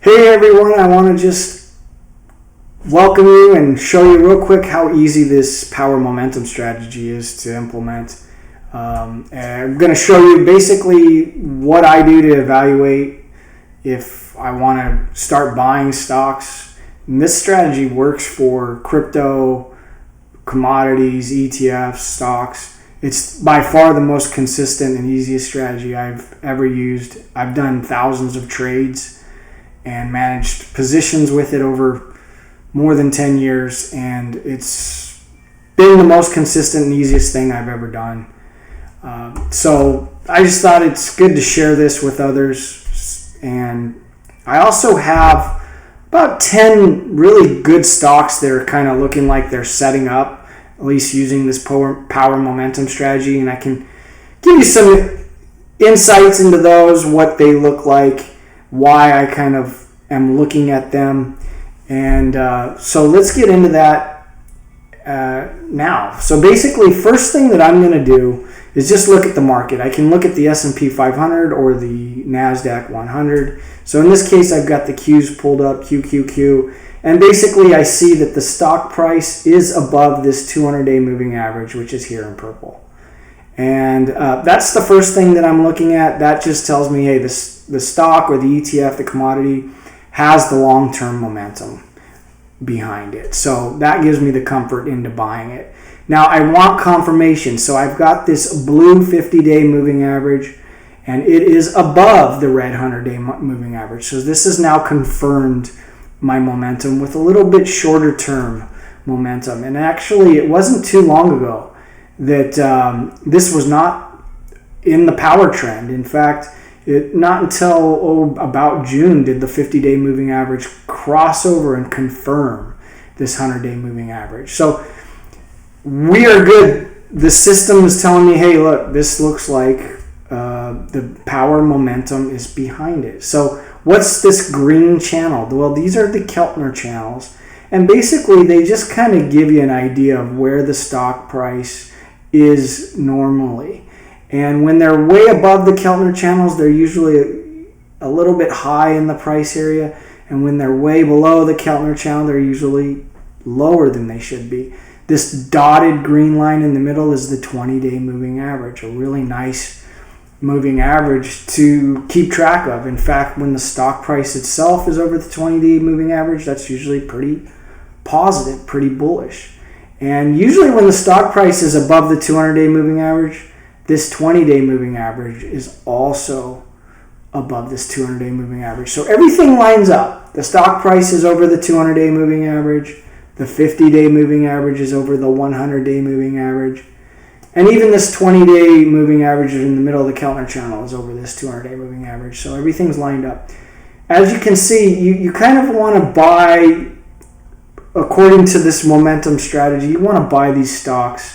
Hey everyone, I want to just welcome you and show you real quick how easy this power momentum strategy is to implement. And I'm going to show you basically what I do to evaluate if I want to start buying stocks. And this strategy works for crypto, commodities, ETFs, stocks. It's by far the most consistent and easiest strategy I've ever used. I've done thousands of trades and managed positions with it over more than 10 years, and it's been the most consistent and easiest thing I've ever done. So I just thought it's good to share this with others, and I also have about 10 really good stocks that are kind of looking like they're setting up, at least using this power momentum strategy, and I can give you some insights into those, what they look like, why I kind of am looking at them. And so let's get into that now. So basically, first thing that I'm going to do is just look at the market. I can look at the S&P 500 or the NASDAQ 100. So in this case, I've got the Qs pulled up, QQQ. And basically, I see that the stock price is above this 200-day moving average, which is here in purple. And that's the first thing that I'm looking at. That just tells me, hey, the stock or the ETF, the commodity, has the long-term momentum behind it. So that gives me the comfort into buying it. Now, I want confirmation. So I've got this blue 50-day moving average, and it is above the red 100-day moving average. So this has now confirmed my momentum with a little bit shorter term momentum. And actually, it wasn't too long ago that this was not in the power trend. In fact, not until about June did the 50-day moving average cross over and confirm this 100-day moving average. So we are good. The system is telling me, hey, look, this looks like the power momentum is behind it. So what's this green channel? Well, these are the Keltner channels. And basically, they just kind of give you an idea of where the stock price is normally. And when they're way above the Keltner channels, they're usually a little bit high in the price area. And when they're way below the Keltner channel, they're usually lower than they should be. This dotted green line in the middle is the 20-day moving average, a really nice moving average to keep track of. In fact, when the stock price itself is over the 20-day moving average, that's usually pretty positive, pretty bullish. And usually when the stock price is above the 200-day moving average, this 20-day moving average is also above this 200-day moving average. So everything lines up. The stock price is over the 200-day moving average. The 50-day moving average is over the 100-day moving average. And even this 20-day moving average in the middle of the Keltner channel is over this 200-day moving average. So everything's lined up. As you can see, you kind of want to buy, according to this momentum strategy, you want to buy these stocks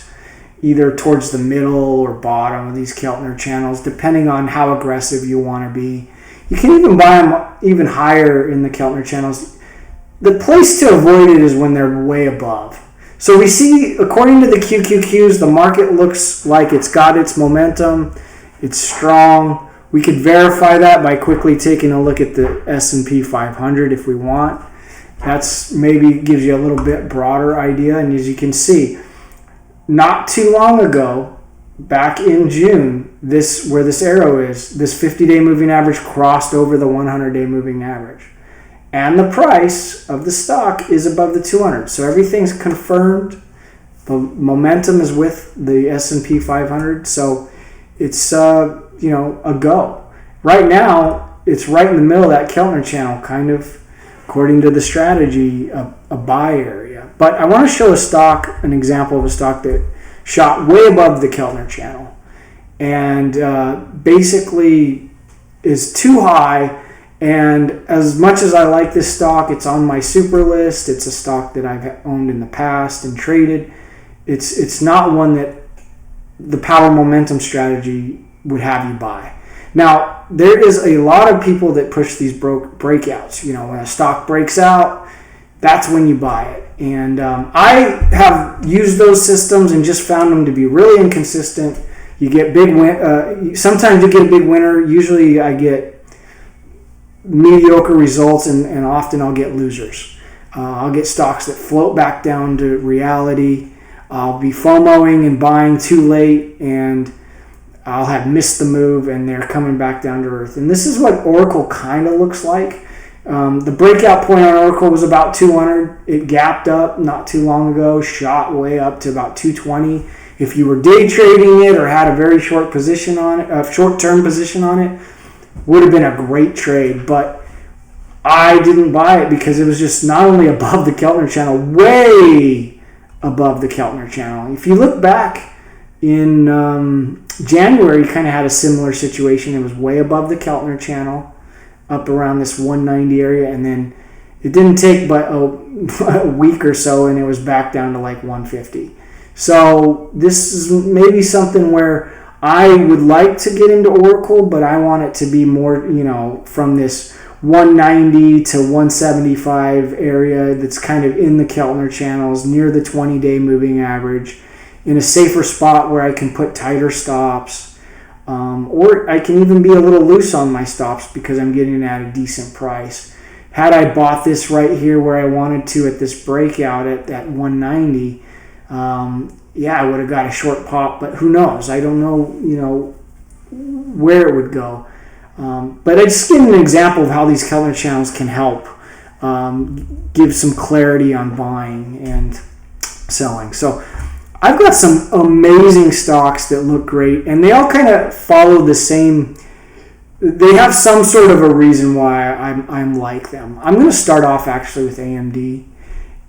either towards the middle or bottom of these Keltner channels, depending on how aggressive you want to be. You can even buy them even higher in the Keltner channels. The place to avoid it is when they're way above. So we see, according to the QQQs, the market looks like it's got its momentum. It's strong. We could verify that by quickly taking a look at the S&P 500 if we want. That's maybe gives you a little bit broader idea. And as you can see, not too long ago, back in June, where this arrow is, this 50-day moving average crossed over the 100-day moving average. And the price of the stock is above the 200. So everything's confirmed. The momentum is with the S&P 500. So it's a go. Right now, it's right in the middle of that Keltner channel, kind of, according to the strategy, a buy area. But I want to show an example of a stock that shot way above the Keltner channel and basically is too high. And as much as I like this stock, it's on my super list. It's a stock that I've owned in the past and traded. It's not one that the power momentum strategy would have you buy. Now, there is a lot of people that push these breakouts. When a stock breaks out, that's when you buy it. And I have used those systems and just found them to be really inconsistent. You get sometimes you get a big winner. Usually I get mediocre results, and often I'll get losers. I'll get stocks that float back down to reality. I'll be FOMOing and buying too late, and I'll have missed the move, and they're coming back down to earth. And this is what Oracle kind of looks like. The breakout point on Oracle was about 200. It gapped up not too long ago, shot way up to about 220. If you were day trading it or had a very short position on it, a short-term position on it, would have been a great trade. But I didn't buy it because it was just not only above the Keltner channel, way above the Keltner channel. If you look back in January, kind of had a similar situation. It was way above the Keltner channel, up around this 190 area, and then it didn't take but a week or so, and it was back down to like 150. So this is maybe something where I would like to get into Oracle, but I want it to be more, from this 190 to 175 area that's kind of in the Keltner channels, near the 20-day moving average, in a safer spot where I can put tighter stops, or I can even be a little loose on my stops because I'm getting it at a decent price. Had I bought this right here where I wanted to at this breakout at that 190, I would have got a short pop, but who knows? I don't know, where it would go. But I just give an example of how these Keltner channels can help give some clarity on buying and selling. So I've got some amazing stocks that look great, and they all kind of follow the same. They have some sort of a reason why I'm like them. I'm going to start off actually with AMD,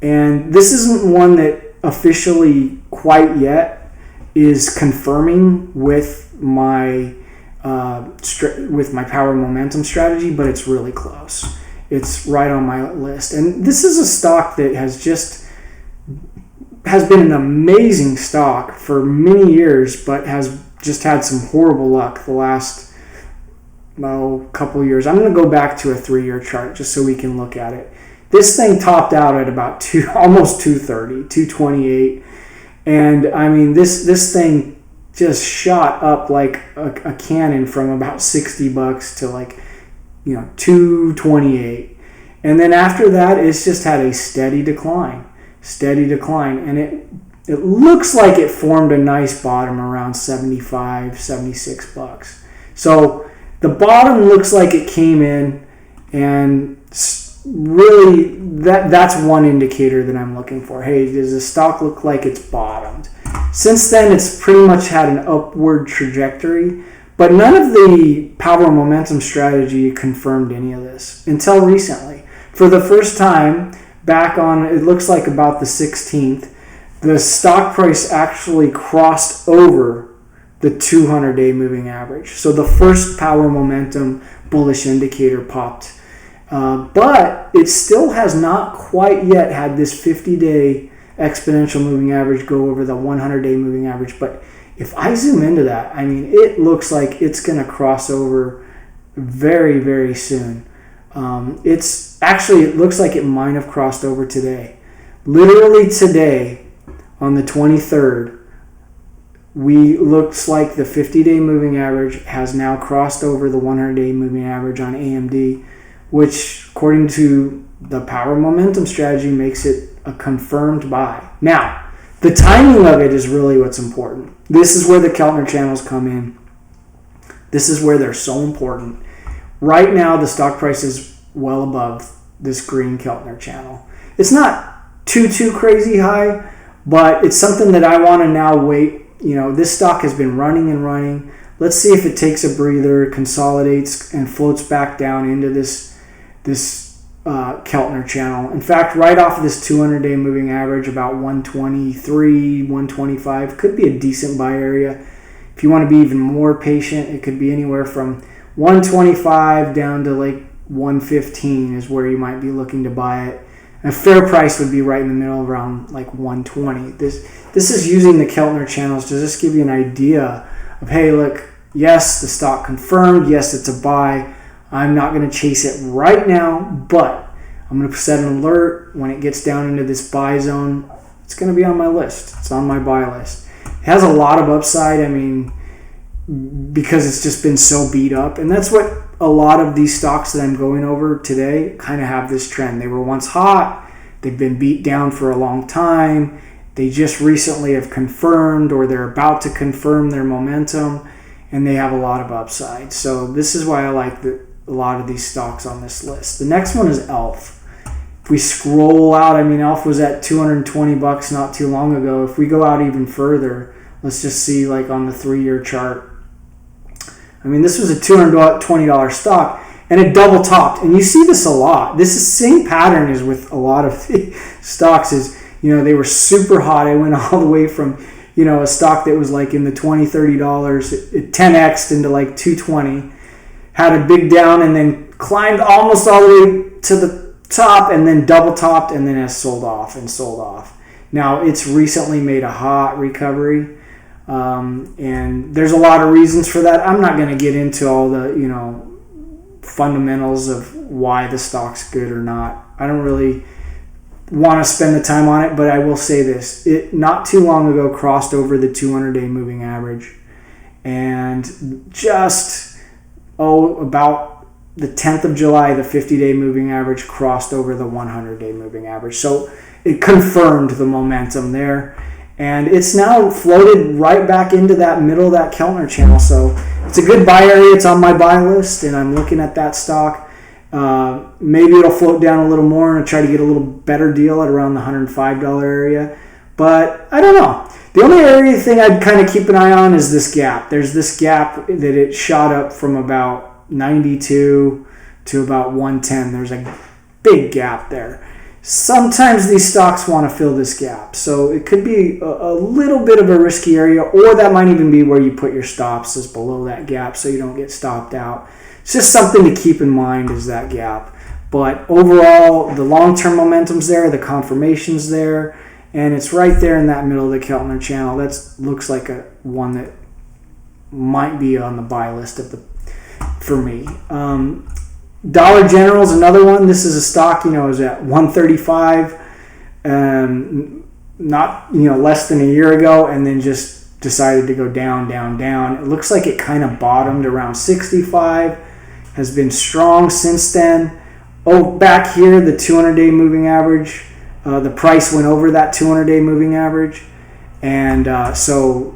and this isn't one that officially quite yet is confirming with my power momentum strategy, but it's really close. It's right on my list, and this is a stock that has been an amazing stock for many years, but has just had some horrible luck the last couple of years. I'm going to go back to a 3-year chart just so we can look at it. This thing topped out at about almost 230, 228, and I mean this thing just shot up like a cannon from about $60 to like 228, and then after that it's just had a steady decline, and it looks like it formed a nice bottom around $76. So the bottom looks like it came in, and really that's one indicator that I'm looking for. Hey, does the stock look like it's bottomed? Since then, it's pretty much had an upward trajectory, but none of the power momentum strategy confirmed any of this until recently. For the first time, back on, it looks like about the 16th, the stock price actually crossed over the 200-day moving average. So the first power momentum bullish indicator popped. But it still has not quite yet had this 50-day exponential moving average go over the 100-day moving average. But if I zoom into that, I mean, it looks like it's going to cross over very, very soon. It looks like it might have crossed over today. Literally today, on the 23rd, looks like the 50-day moving average has now crossed over the 100-day moving average on AMD, which, according to the power momentum strategy, makes it a confirmed buy. Now, the timing of it is really what's important. This is where the Keltner channels come in. This is where they're so important. Right now, the stock price is well above this green Keltner channel. It's not too crazy high, but it's something that I want to now wait. This stock has been running and running. Let's see if it takes a breather, consolidates, and floats back down into this Keltner channel. In fact, right off of this 200-day moving average, about 123, 125, could be a decent buy area. If you want to be even more patient, it could be anywhere from 125 down to like 115 is where you might be looking to buy it. And a fair price would be right in the middle, around like 120. This is using the Keltner channels to just give you an idea of, hey, look, yes, the stock confirmed. Yes, it's a buy. I'm not going to chase it right now, but I'm going to set an alert when it gets down into this buy zone. It's going to be on my list. It's on my buy list. It has a lot of upside, because it's just been so beat up. And that's what a lot of these stocks that I'm going over today kind of have this trend. They were once hot, they've been beat down for a long time, they just recently have confirmed or they're about to confirm their momentum, and they have a lot of upside. So this is why I like a lot of these stocks on this list. The next one is e.l.f. If we scroll out, I mean, e.l.f. was at 220 bucks not too long ago. If we go out even further, let's just see like on the 3-year chart. I mean, this was a $220 stock, and it double topped. And you see this a lot. This is the same pattern as with a lot of the stocks is, you know, they were super hot. It went all the way from, you know, a stock that was like in the $20, $30, it 10x'd into like 220, had a big down and then climbed almost all the way to the top and then double topped and then has sold off and sold off. Now, it's recently made a hot recovery. And there's a lot of reasons for that. I'm not going to get into all the, you know, fundamentals of why the stock's good or not. I don't really want to spend the time on it, but I will say this. It not too long ago crossed over the 200-day moving average, and just about the 10th of July, the 50-day moving average crossed over the 100-day moving average. So it confirmed the momentum there. And it's now floated right back into that middle of that Keltner channel. So it's a good buy area. It's on my buy list, and I'm looking at that stock. Maybe it'll float down a little more and try to get a little better deal at around the $105 area. But I don't know. The only thing I'd kind of keep an eye on is this gap. There's this gap that it shot up from about 92 to about 110. There's a big gap there. Sometimes these stocks want to fill this gap, so it could be a little bit of a risky area, or that might even be where you put your stops, is below that gap so you don't get stopped out. It's just something to keep in mind, is that gap. But overall, the long-term momentum's there, the confirmation's there, and it's right there in that middle of the Keltner channel. That looks like one that might be on the buy list for me. Dollar General is another one. This is a stock, you know, is at 135, not, you know, less than a year ago, and then just decided to go down, down, down. It looks like it kind of bottomed around 65, has been strong since then. Oh, back here, the 200-day moving average, the price went over that 200-day moving average, and so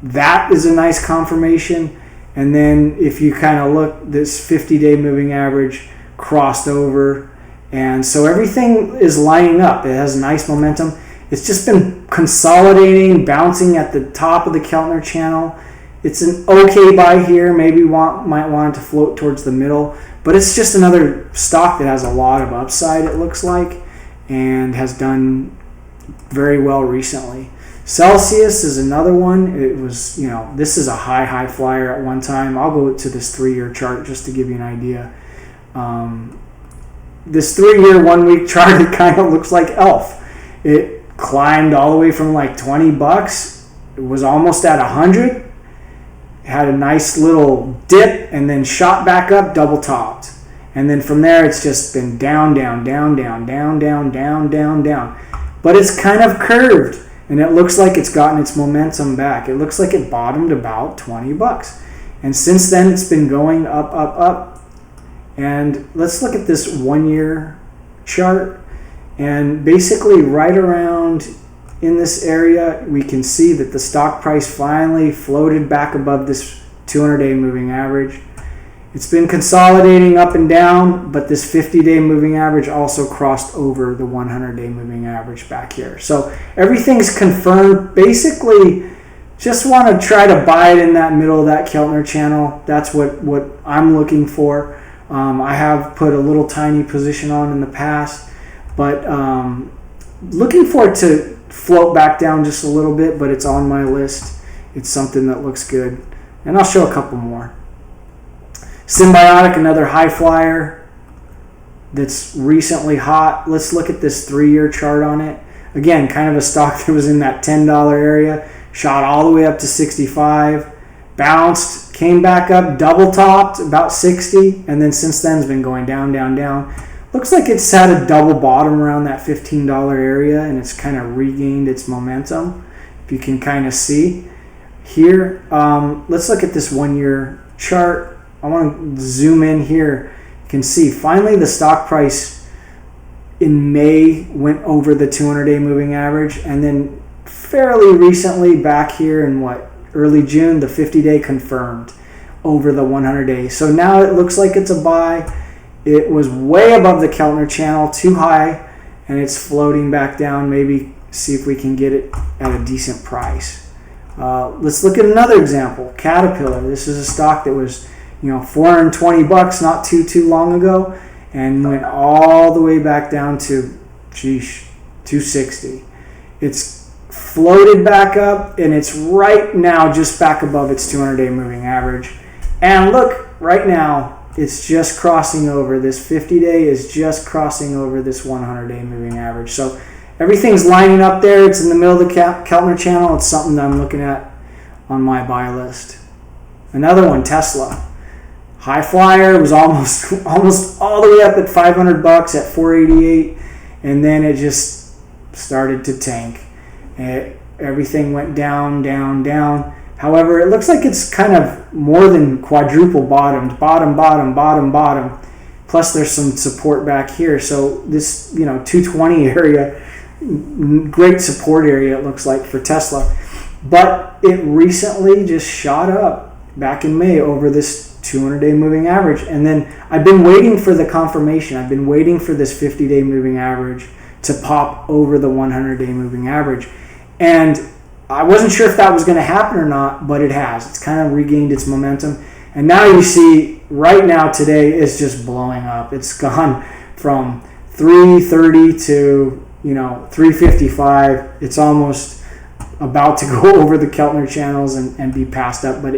that is a nice confirmation. And then if you kind of look, this 50-day moving average crossed over. And so everything is lining up. It has nice momentum. It's just been consolidating, bouncing at the top of the Keltner channel. It's an okay buy here. Maybe might want it to float towards the middle. But it's just another stock that has a lot of upside, it looks like, and has done very well recently. Celsius is another one. It was, you know, this is a high flyer at one time. I'll go to this 3-year chart just to give you an idea. This 3-year, 1-week chart, it kind of looks like e.l.f. It climbed all the way from like 20 bucks. It was almost at 100. It had a nice little dip and then shot back up, double topped. And then from there, it's just been down, down, down, down, down, down, down, down, down. But it's kind of curved. And it looks like it's gotten its momentum back. It looks like it bottomed about 20 bucks. And since then, it's been going up, up, up. And let's look at this 1-year chart. And basically right around in this area, we can see that the stock price finally floated back above this 200-day moving average. It's been consolidating up and down, but this 50-day moving average also crossed over the 100-day moving average back here. So everything's confirmed. Basically, just want to try to buy it in that middle of that Keltner channel. That's what I'm looking for. I have put a little tiny position on in the past, but looking for it to float back down just a little bit, but it's on my list. It's something that looks good. And I'll show a couple more. Symbiotic, another high flyer that's recently hot. Let's look at this 3-year chart on it. Again, kind of a stock that was in that $10 area, shot all the way up to 65, bounced, came back up, double topped about 60, and then since then has been going down, down, down. Looks like it's had a double bottom around that $15 area, and it's kind of regained its momentum, if you can kind of see here. Let's look at this 1-year chart. I want to zoom in here. You can see finally the stock price in May went over the 200-day moving average, and then fairly recently back here in early June, the 50-day confirmed over the 100-day. So now it looks like it's a buy. It was way above the Keltner channel, too high, and it's floating back down. Maybe see if we can get it at a decent price. Let's look at another example. Caterpillar. This is a stock that was, $420 not too long ago, and went all the way back down to, $260. It's floated back up, and it's right now just back above its 200-day moving average. And look, right now, it's just crossing over. This 50-day is just crossing over this 100-day moving average. So everything's lining up there. It's in the middle of the Keltner channel. It's something that I'm looking at on my buy list. Another one, Tesla. High flyer, was almost all the way up at $500 at 488, and then it just started to tank. Everything went down, down, down. However, it looks like it's kind of more than quadruple bottomed. Bottom. Plus there's some support back here. So this, 220 area, great support area it looks like for Tesla. But it recently just shot up back in May over this 200-day moving average. And then I've been waiting for the confirmation. I've been waiting for this 50-day moving average to pop over the 100-day moving average. And I wasn't sure if that was going to happen or not, but it has. It's kind of regained its momentum. And now you see, right now today, it's just blowing up. It's gone from 330 to, 355. It's almost about to go over the Keltner channels and be passed up. But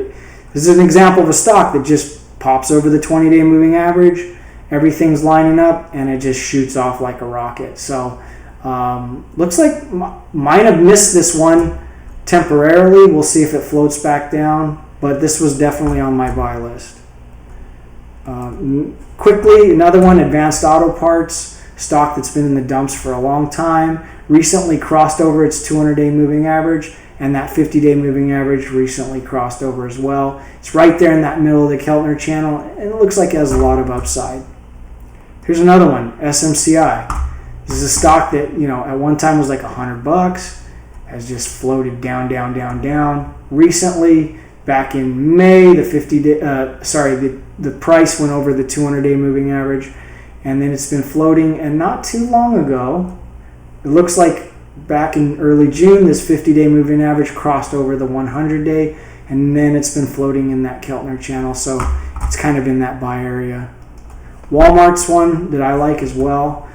this is an example of a stock that just pops over the 20-day moving average. Everything's lining up, and it just shoots off like a rocket. So looks like might have missed this one temporarily. We'll see if it floats back down, but this was definitely on my buy list. Quickly, another one, Advanced Auto Parts, stock that's been in the dumps for a long time, recently crossed over its 200-day moving average, and that 50-day moving average recently crossed over as well. It's right there in that middle of the Keltner channel, and it looks like it has a lot of upside. Here's another one, SMCI. This is a stock that, at one time was like $100, has just floated down. Recently, back in May, the price went over the 200-day moving average, and then it's been floating. And not too long ago, it looks like back in early June, this 50-day moving average crossed over the 100-day, and then it's been floating in that Keltner channel. So it's kind of in that buy area. Walmart's one that I like as well.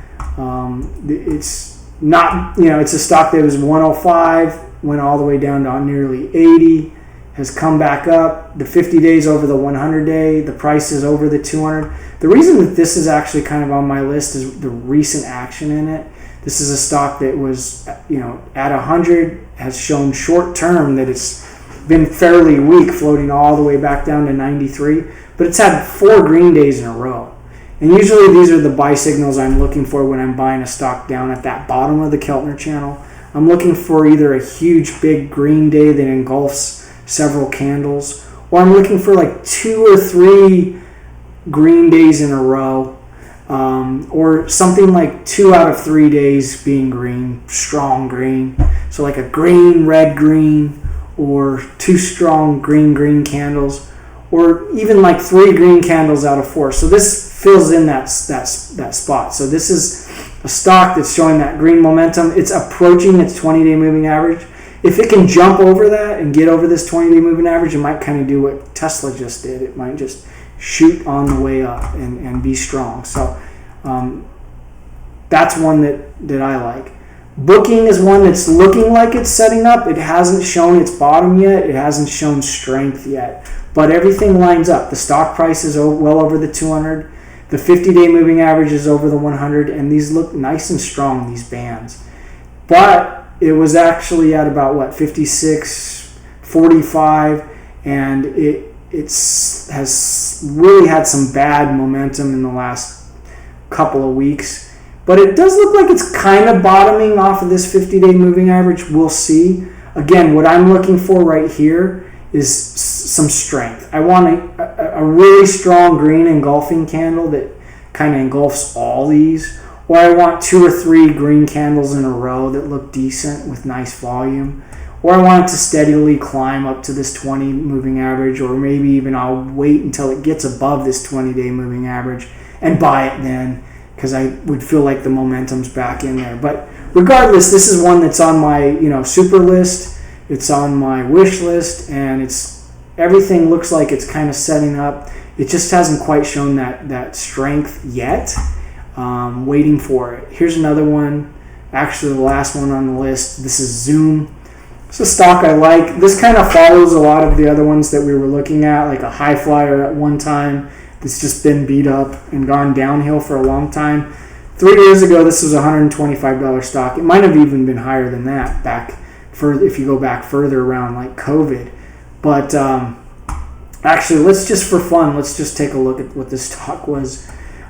It's not, it's a stock that was 105, went all the way down to nearly 80, has come back up. The 50 days over the 100-day, the price is over the 200. The reason that this is actually kind of on my list is the recent action in it. This is a stock that was, at 100, has shown short term that it's been fairly weak, floating all the way back down to 93, but it's had 4 green days in a row. And usually these are the buy signals I'm looking for when I'm buying a stock down at that bottom of the Keltner channel. I'm looking for either a huge big green day that engulfs several candles, or I'm looking for like 2 or 3 green days in a row, or something like 2 out of 3 days being green, strong green. So like a green, red, green, or 2 strong green candles, or even like 3 green candles out of 4. So this fills in that spot. So this is a stock that's showing that green momentum. It's approaching its 20-day moving average. If it can jump over that and get over this 20-day moving average, it might kind of do what Tesla just did. It might just shoot on the way up and be strong. So that's one that I like. Booking is one that's looking like it's setting up. It hasn't shown its bottom yet. It hasn't shown strength yet. But everything lines up. The stock price is well over the 200. The 50-day moving average is over the 100. And these look nice and strong, these bands. But it was actually at about, 56, 45. And it has really had some bad momentum in the last couple of weeks. But it does look like it's kind of bottoming off of this 50-day moving average. We'll see. Again, what I'm looking for right here is some strength. I want a really strong green engulfing candle that kind of engulfs all these, or I want 2 or 3 green candles in a row that look decent with nice volume, or I want it to steadily climb up to this 20 moving average, or maybe even I'll wait until it gets above this 20-day moving average and buy it then, because I would feel like the momentum's back in there. But regardless, this is one that's on my super list. It's on my wish list, and everything looks like it's kind of setting up. It just hasn't quite shown that strength yet. Waiting for it. Here's another one. Actually, the last one on the list. This is Zoom. It's a stock I like. This kind of follows a lot of the other ones that we were looking at, like a high flyer at one time that's just been beat up and gone downhill for a long time. 3 years ago, this was a $125 stock. It might have even been higher than that if you go back further around like COVID. But actually, let's just take a look at what this stock was.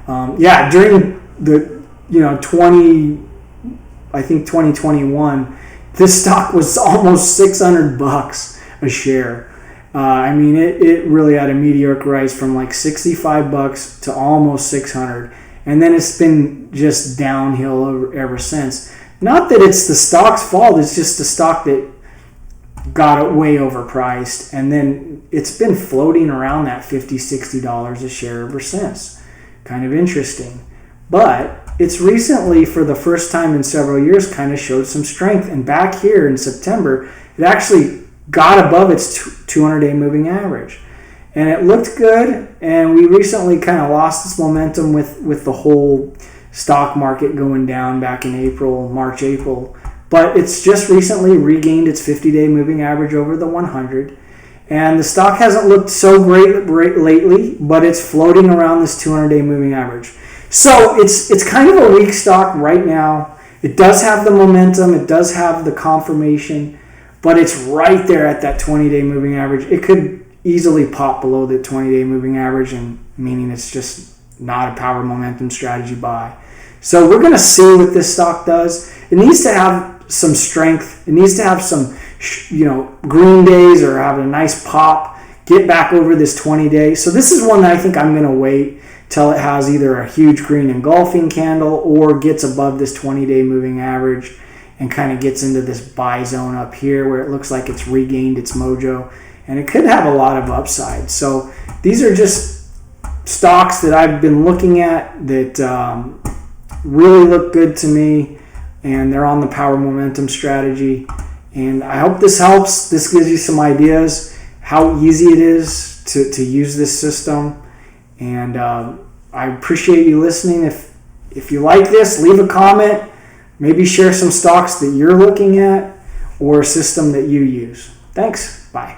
During the 2021, this stock was almost $600 a share. It really had a meteoric rise from like $65 to almost 600, and then it's been just downhill ever since. Not that it's the stock's fault; it's just the stock that got it way overpriced, and then it's been floating around that $50-$60 a share ever since. Kind of interesting. But it's recently, for the first time in several years, kind of showed some strength. And back here in September, it actually got above its 200-day moving average. And it looked good, and we recently kind of lost its momentum with the whole stock market going down back in March, April. But it's just recently regained its 50-day moving average over the 100. And the stock hasn't looked so great lately, but it's floating around this 200-day moving average. So it's kind of a weak stock right now. It does have the momentum. It does have the confirmation, but it's right there at that 20-day moving average. It could easily pop below the 20-day moving average, and meaning it's just not a power momentum strategy buy. So we're going to see what this stock does. It needs to have some strength. It needs to have some green days, or have a nice pop, get back over this 20-day. So this is one that I think I'm going to wait till it has either a huge green engulfing candle or gets above this 20-day moving average and kind of gets into this buy zone up here where it looks like it's regained its mojo, and it could have a lot of upside. So these are just stocks that I've been looking at that really look good to me, and they're on the power momentum strategy. And I hope this helps. This gives you some ideas how easy it is to use this system. And I appreciate you listening. If you like this, leave a comment. Maybe share some stocks that you're looking at or a system that you use. Thanks. Bye.